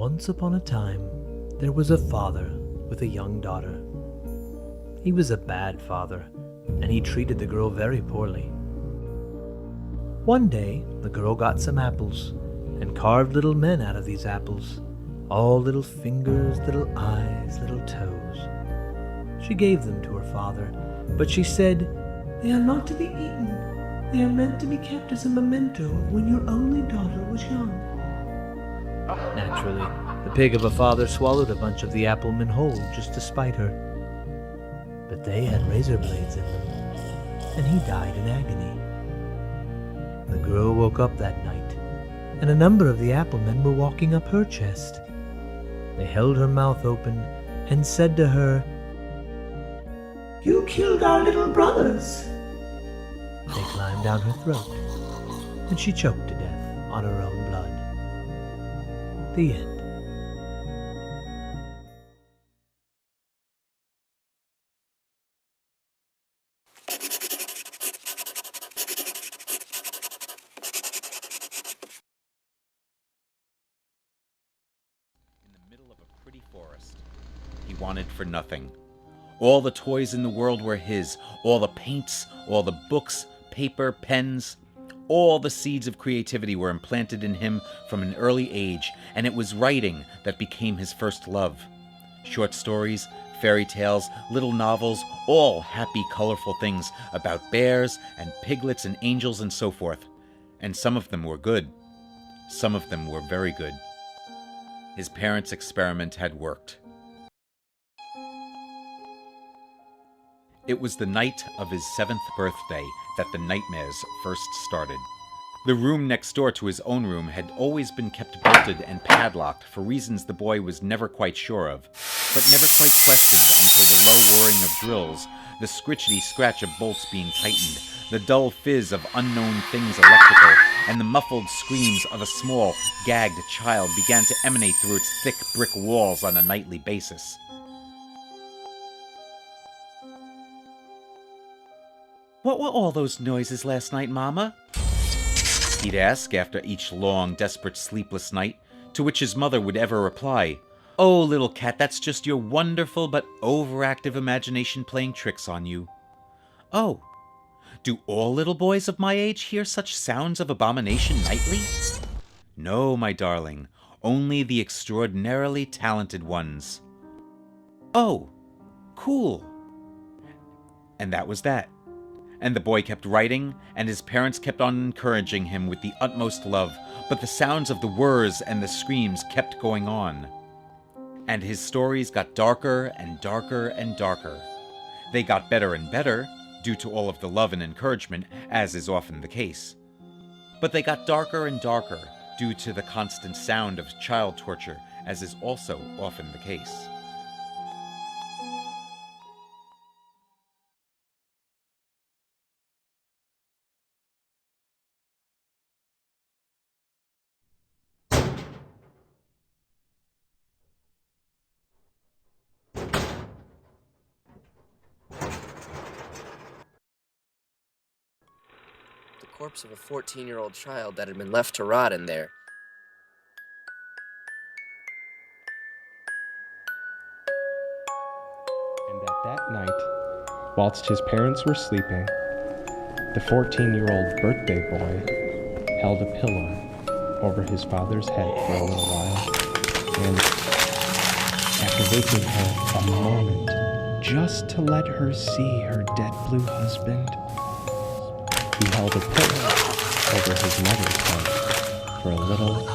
Once upon a time, there was a father with a young daughter. He was a bad father, and he treated the girl very poorly. One day, the girl got some apples and carved little men out of these apples, all little fingers, little eyes, little toes. She gave them to her father, but she said, "They are not to be eaten. They are meant to be kept as a memento of when your only daughter was young." Naturally, the pig of a father swallowed a bunch of the apple men whole just to spite her. But they had razor blades in them, and he died in agony. The girl woke up that night, and a number of the apple men were walking up her chest. They held her mouth open and said to her, "You killed our little brothers." They climbed down her throat, and she choked to death on her own blood. The end. In the middle of a pretty forest, he wanted for nothing. All the toys in the world were his, all the paints, all the books, paper, pens. All the seeds of creativity were implanted in him from an early age, and it was writing that became his first love. Short stories, fairy tales, little novels, all happy, colorful things about bears and piglets and angels and so forth. And some of them were good. Some of them were very good. His parents' experiment had worked. It was the night of his 7th birthday that the nightmares first started. The room next door to his own room had always been kept bolted and padlocked for reasons the boy was never quite sure of, but never quite questioned until the low roaring of drills, the scritchety scratch of bolts being tightened, the dull fizz of unknown things electrical, and the muffled screams of a small, gagged child began to emanate through its thick brick walls on a nightly basis. "What were all those noises last night, Mama?" he'd ask after each long, desperate, sleepless night, to which his mother would ever reply, "Oh, little cat, that's just your wonderful but overactive imagination playing tricks on you." "Oh, do all little boys of my age hear such sounds of abomination nightly?" "No, my darling, only the extraordinarily talented ones." "Oh, cool." And that was that. And the boy kept writing, and his parents kept on encouraging him with the utmost love, but the sounds of the whirs and the screams kept going on. And his stories got darker and darker and darker. They got better and better, due to all of the love and encouragement, as is often the case. But they got darker and darker, due to the constant sound of child torture, as is also often the case. The corpse of a 14-year-old child that had been left to rot in there. And that night, whilst his parents were sleeping, the 14-year-old birthday boy held a pillow over his father's head for a little while, and after waking her a moment just to let her see her dead blue husband, he held a pillow over his mother's head for a little